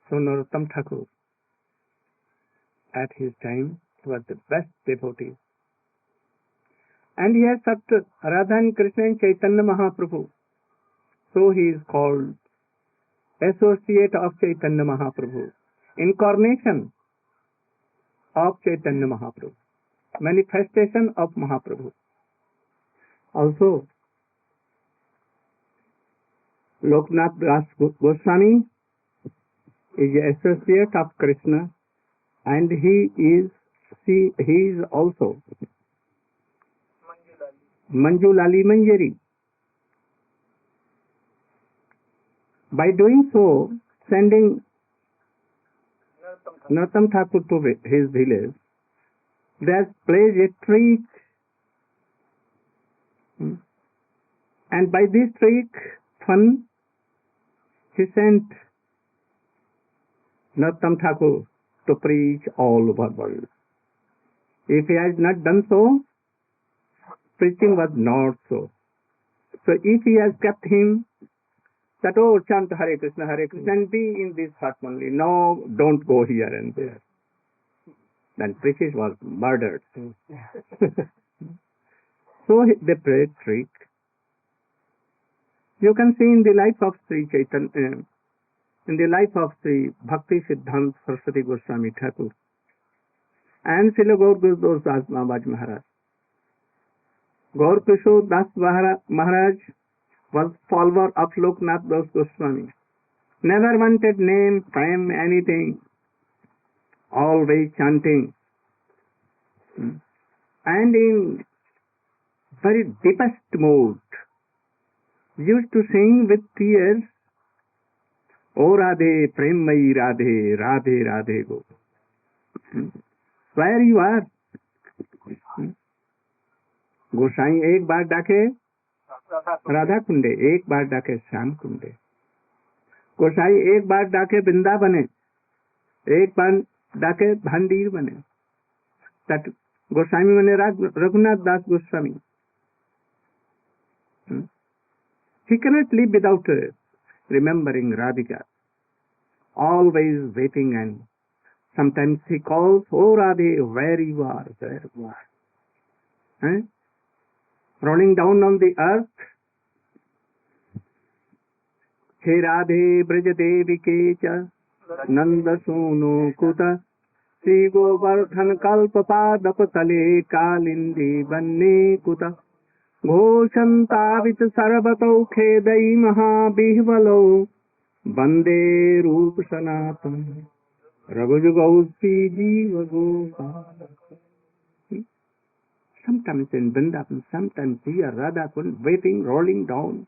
So Narottama Thakura, at his time, was the best devotee. And he has served Radha and Krishna and Chaitanya Mahaprabhu. So he is called associate of Chaitanya Mahaprabhu, incarnation of Chaitanya Mahaprabhu, manifestation of Mahaprabhu. Also, Loknath Das Goswami is associate of Krishna, and he is also Manjulali Manjari. By doing so, sending Narottama Thakur to his village, they have played a trick, and by this trick, fun, he sent Narottama Thakur to preach all over the world. If he had not done so, preaching was not so. So if he has kept him, that, oh, chant Hare Krishna, and be in this hut only. No, don't go here and there. Then preaching was murdered. So they played trick. You can see in the life of Sri Chaitanya, in the life of Sri Bhakti Siddhanta Saraswati Goswami Thakur and Srila Gaur Gurdas Das Maharaj. Gaur Kishore Das Maharaj was follower of Loknath Das Goswami. Never wanted name, fame, anything. Always chanting. And in very deepest mood, used to sing with tears, O Radhe, Premmayi Radhe, Radhe, Radhe Go. Where you are? गोसाई एक बार डाके राधा कुंडे, एक बार डाके श्याम कुंडे. गोसाई एक बार डाके वृंदावने, एक बार डाके भांडीर बने. That Goswami mane Raghunath Das Goswami. He cannot live without remembering Radhika. Always waiting, and sometimes he calls, Oh Radhe, where you are, where you are. Rolling down on the earth. He Radhe Brajadevi Kecha Nanda Sono Kuta Sri Govardhan Kalpapadapatale Kalindi Vanne Kuta Ghoshantavit Sarvatau Khedai Mahabihvalo Bande Rup Sanatan Ragujugausi Jiva Gopala. Sometimes in Vrindavan, sometimes here, Radha Kund, waiting, rolling down,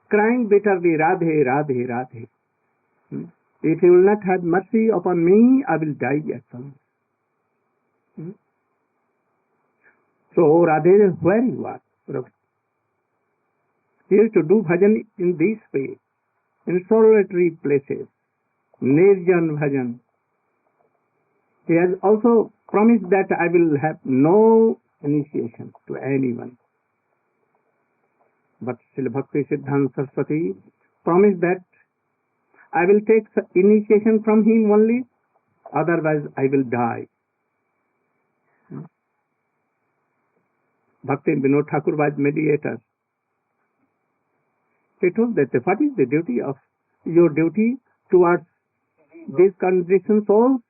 crying bitterly, Radhe, Radhe, Radhe. If you will not have mercy upon me, I will die at once. So, Radhe, where you are? He used to do bhajan in this way, in solitary places, Nirjan bhajan. He has also promised that I will have no initiation to anyone. But Srila Bhakti Siddhanta Saraswati promised that I will take initiation from him only, otherwise I will die. Bhakti Vinod Thakur was mediator. He told that what is the duty of your duty towards these conditioned souls?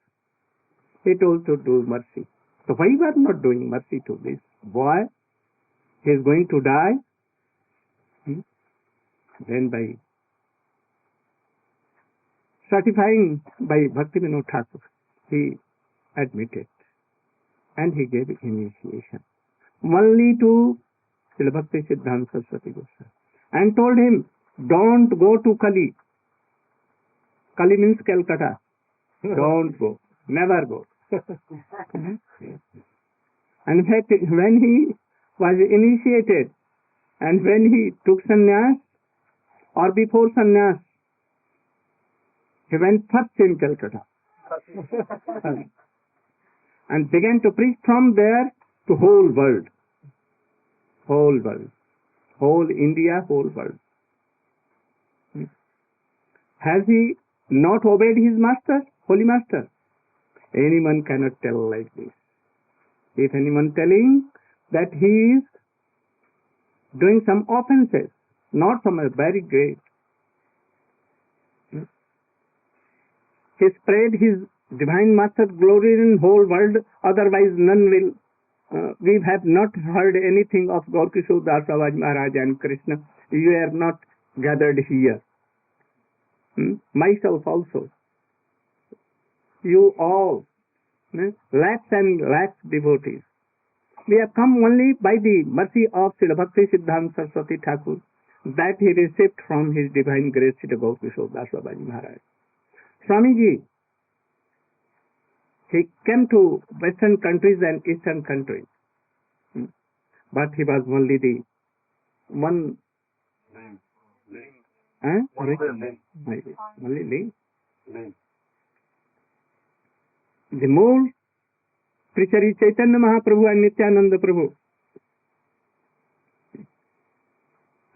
He told to do mercy. So why you are not doing mercy to this boy? He is going to die. Then by certifying by Bhakti Vinod Thakur, he admitted and he gave initiation only to Srila Bhakti Siddhanta Saraswati Goswami and told him, don't go to Kali. Kali means Calcutta. Don't go. Never go. And in fact, when he was initiated and when he took sannyas or before sannyas, he went first in Calcutta and began to preach from there to whole world. Whole world. Whole India, whole world. Has he not obeyed his master, holy master? Anyone cannot tell like this. If anyone telling that he is doing some offenses, not some very great, he spread his divine master's glory in whole world, otherwise none will. We have not heard anything of Gaur Kishore Das Babaji Maharaj and Krishna. You are not gathered here. Myself also. You all, lakhs and lakhs devotees. We have come only by the mercy of Srila Bhakti Siddhanta Saraswati Thakur, that he received from his divine grace Srila Gaur Kishore Das Babaji Maharaj. Swamiji, he came to Western countries and Eastern countries, but he was only the one. Only link. The more preacher is Chaitanya Mahaprabhu and Nityananda Prabhu.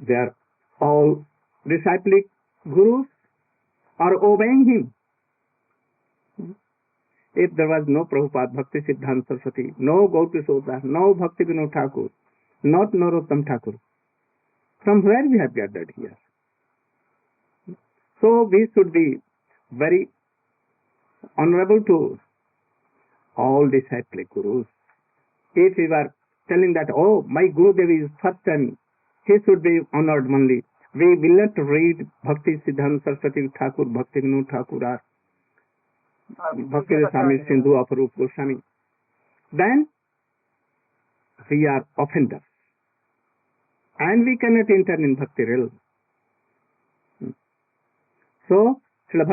They are all disciplic gurus are obeying him. If there was no Prabhupada, Bhakti Siddhanta Saraswati, no Gaur Kishore Das, no Bhakti Vinod Thakur, not Narottama Thakura, from where we have gathered here? So we should be very honorable to all disciplic gurus. If we were telling that, oh, my Gurudev is first and he should be honored only, we will not read Bhakti Siddhanta Saraswati Thakur, Bhakti Vinod Thakur, or Bhakti Swami Sindhu of Rupa Goswami, then we are offenders and we cannot enter in Bhakti realm. So, Srila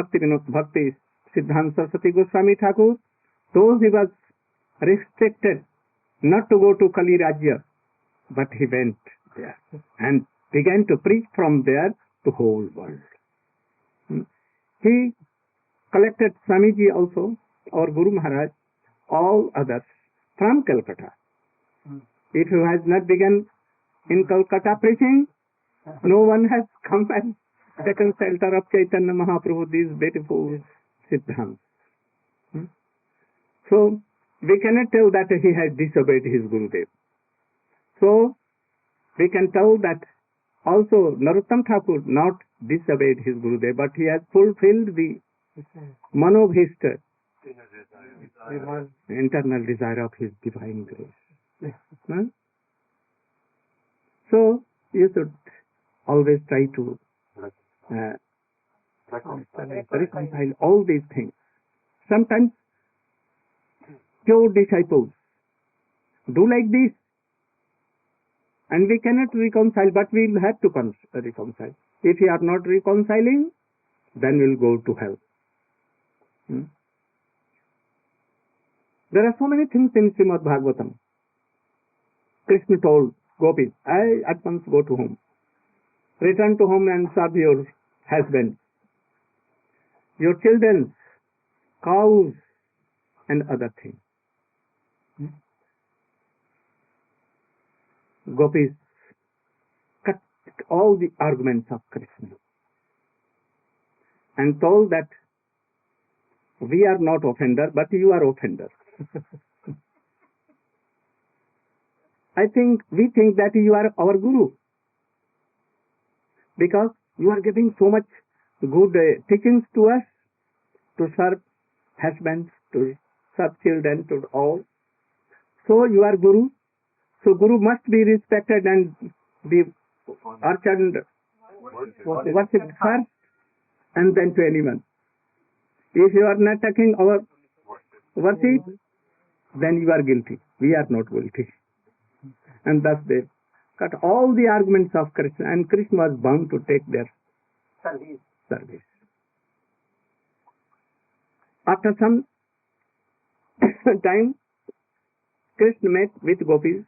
Bhakti Siddhanta Saraswati Goswami Thakur, though he was restricted not to go to Kali Rajya, but he went there and began to preach from there to whole world. He collected Swamiji also, or Guru Maharaj, all others from Calcutta. If he has not begun in Calcutta preaching, no one has come and taken shelter of Chaitanya Mahaprabhu, these beautiful Siddhants. So, we cannot tell that he has disobeyed his Gurudev. So, we can tell that also Narottama Thakur not disobeyed his Gurudev, but he has fulfilled the manobhishta, internal desire of his divine grace. So, you should always try to reconcile all these things. Sometimes pure disciples do like this, and we cannot reconcile, but we will have to reconcile. If we are not reconciling, then we will go to hell. There are so many things in Srimad Bhagavatam. Krishna told gopis, I at once go to home. Return to home and serve your husband, your children, cows, and other things. Gopis cut all the arguments of Krishna and told that we are not offender, but you are offender. We think that you are our Guru, because you are giving so much good teachings to us, to serve husbands, to serve children, to all. So you are Guru. So Guru must be respected and be urged and worshipped first, and then to anyone. If you are not taking our worship, then you are guilty. We are not guilty. And thus they cut all the arguments of Krishna, and Krishna was bound to take their service. After some time, Krishna met with gopis.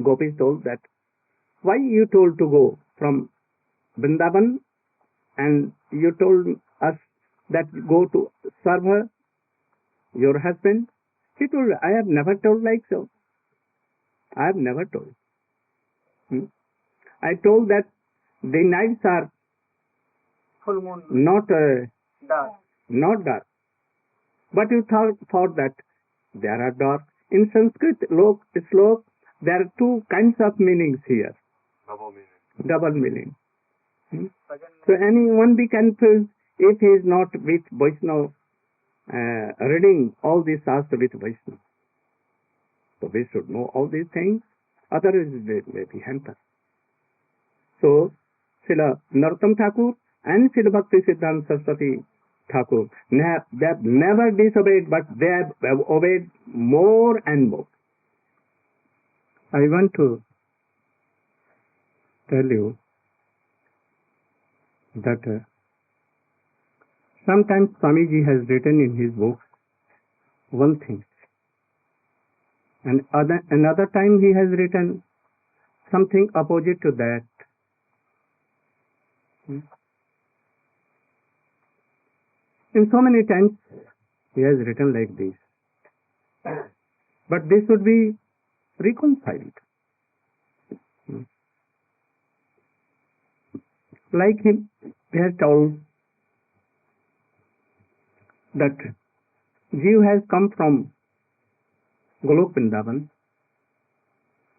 Gopis told that, why you told to go from Vrindavan, and you told us that go to serve her, your husband? He told, I have never told like so. I have never told. I told that the nights are not Dark. Not dark. But you thought that there are dark. In Sanskrit slok, there are two kinds of meanings here. Double meaning. So anyone be confused if he is not with Vaishnava, reading all these Shastra with Vaishnava. So we should know all these things, otherwise they may be hampered. So Srila Narottama Thakura and Srila Bhakti Siddhanta Saraswati Thakur, they have never disobeyed, but they have obeyed more and more. I want to tell you that sometimes Swamiji has written in his books one thing, and another time he has written something opposite to that. In so many times he has written like this, but this should be reconciled. Like him, he has told that Jeev has come from Golok Vrindavan,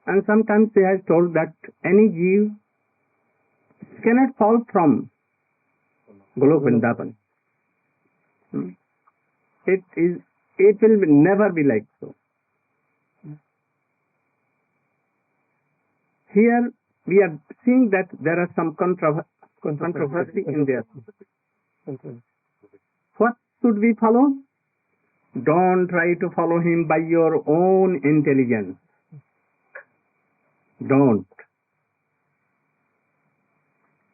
and sometimes he has told that any Jeev cannot fall from Golok Vrindavan. It will never be like so. Here we are seeing that there are some controversy in there. What should we follow? Don't try to follow him by your own intelligence. Don't.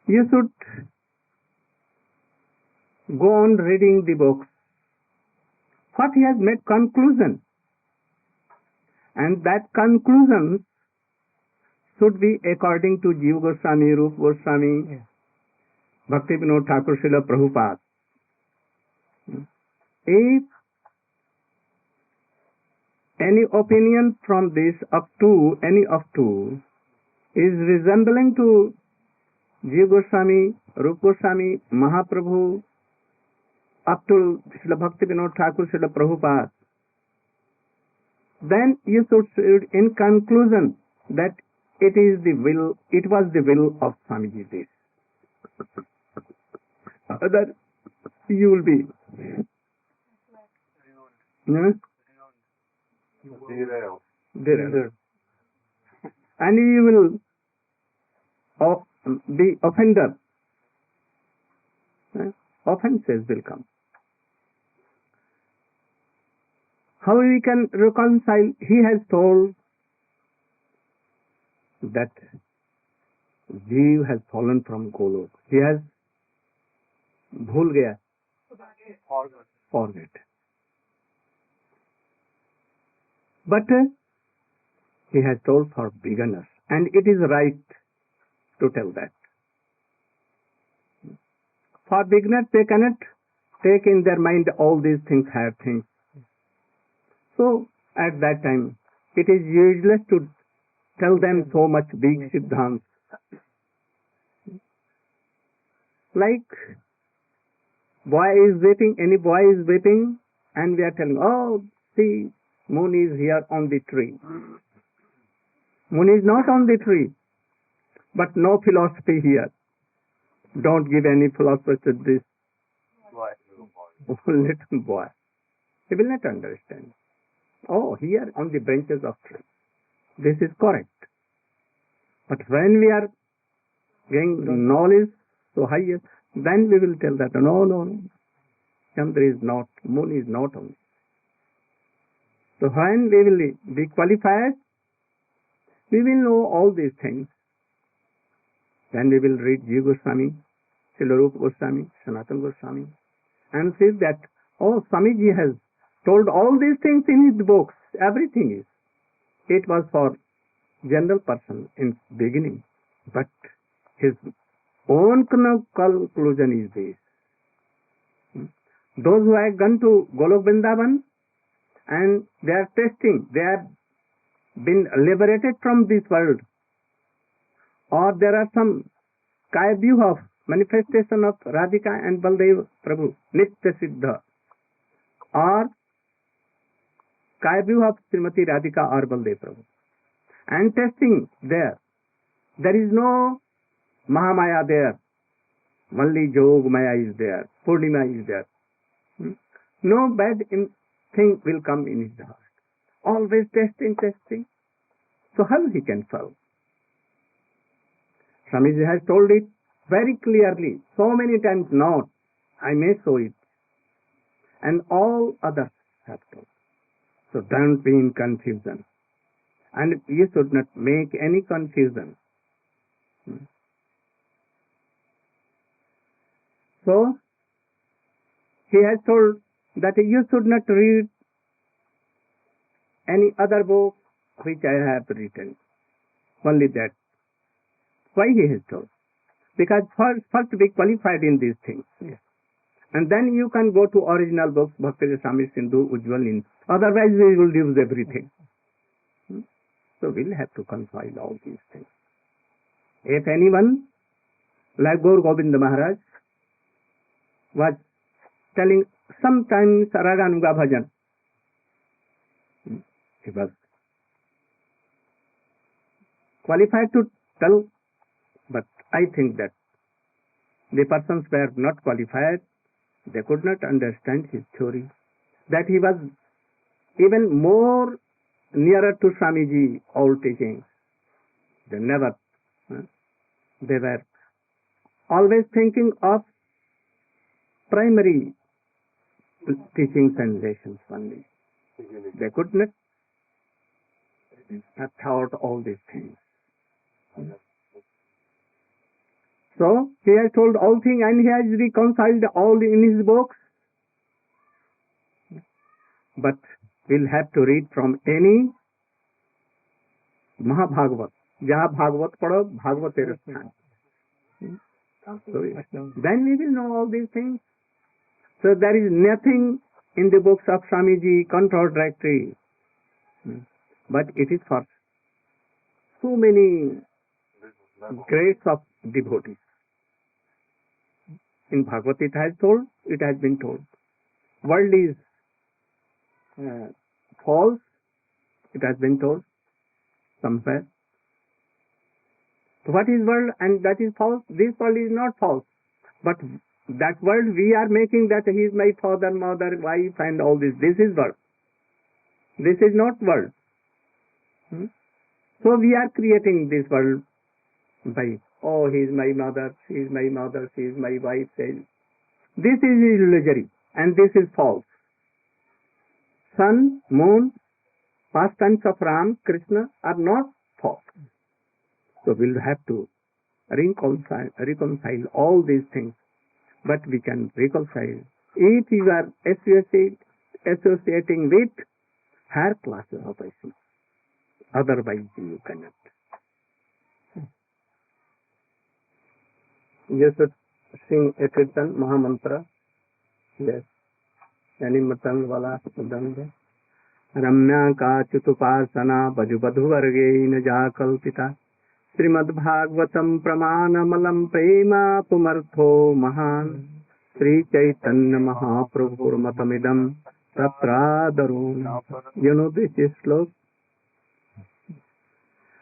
You should go on reading the books. What he has made conclusion, and that conclusion should be according to Jiva Goswami, Rupa Goswami, Bhakti Vinod Thakur, Srila Prabhupada. If any opinion from this up to any of two is resembling to Jiva Goswami, Rupa Goswami, Mahaprabhu, up to Srila Bhakti Vinod Thakur, Srila Prabhupada, then you should in conclusion that it was the will of Swamiji this. Other you will be derailed. And you will be offender. Offenses will come. How we can reconcile? He has told that Jeev has fallen from Golok. He has bhul gaya, forget. But he has told for beginners, and it is right to tell that. For beginners, they cannot take in their mind all these things, higher things. So, at that time, it is useless to tell them so much big siddhants. Like, any boy is weeping, and we are telling, oh, see, moon is here on the tree. Moon is not on the tree, but no philosophy here. Don't give any philosophy to this little boy. He will not understand. Oh, here on the branches of tree. This is correct. But when we are getting knowledge so high, then we will tell that no. Chandra is not, moon is not on. So when we will be qualified, we will know all these things. Then we will read Jiva Goswami, Srila Rupa Goswami, Sanatana Goswami, and see that, oh, Swamiji has told all these things in his books. Everything is. It was for general person in beginning, but his own conclusion is this. Those who have gone to Golok Vrindavan and they are testing, they have been liberated from this world, or there are some Kaya view of manifestation of Radhika and Baldev Prabhu, Nitya Siddha, or Kaya of Srimati Radhika or Baldev Prabhu. And testing there. There is no Mahamaya there. Only Jog Maya is there. Purnima is there. No bad thing will come in his heart. Always testing. So how he can solve? Swamiji has told it very clearly, so many times not. I may show it. And all others have told. So don't be in confusion. And you should not make any confusion. So, he has told that you should not read any other book which I have written. Only that. Why he has told? Because first be qualified in these things. Yes. And then you can go to original books, Bhakti Swami Sindhu, Ujjwal in. Otherwise we will lose everything. So we'll have to confide all these things. If anyone, like Gaur Govinda Maharaj, was telling sometimes Raganuga Bhajan, he was qualified to tell, but I think that the persons were not qualified. They could not understand his theory. That he was even more nearer to Swamiji, all teachings. They never, they were always thinking of primary teachings and lessons only. They could not have thought all these things. So, he has told all things and he has reconciled all in his books. But we'll have to read from any Mahabhagavat. Jaha Bhagavat padho, Bhagavater Sthan. So, then we will know all these things. So there is nothing in the books of Swamiji contradictory. But it is for so many grades of devotees. In Bhagavad it has been told. World is false, it has been told somewhere. So what is world and that is false? This world is not false. But that world we are making, that he is my father, mother, wife and all this. This is world. This is not world. So we are creating this world by, oh, he is my mother, she is my mother, she is my wife. This is illusory and this is false. Sun, moon, pastimes of Ram, Krishna are not false. So we'll have to reconcile all these things. But we can reconcile if you are associating with higher classes of essence. Otherwise you cannot. You should sing a kirtan, Mahamantra. Yes. Any matan wala dande. Ramya ka chutupasana bajubadhu varge naja kalpita. Srimad Bhagavatam Pramanamalam Prema Pumartho Mahan Sri Chaitanya Mahaprabhur Matamidam Tatradarun. You know this is slok?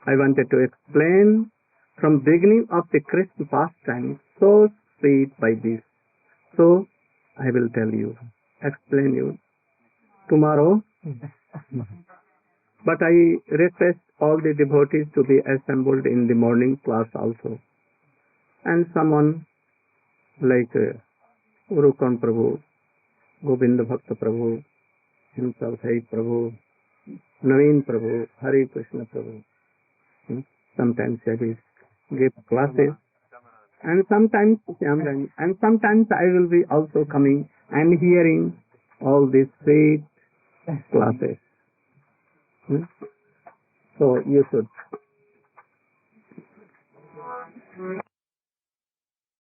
I wanted to explain from beginning of the Krishna pastime, so sweet by this. So I will tell you, explain you tomorrow. But I request all the devotees to be assembled in the morning class also. And someone like Urukan Prabhu, Govinda Bhakta Prabhu, himself Hai Prabhu, Naveen Prabhu, Hari Krishna Prabhu. Sometimes I will give classes and sometimes I will be also coming and hearing all these sweet classes. So you should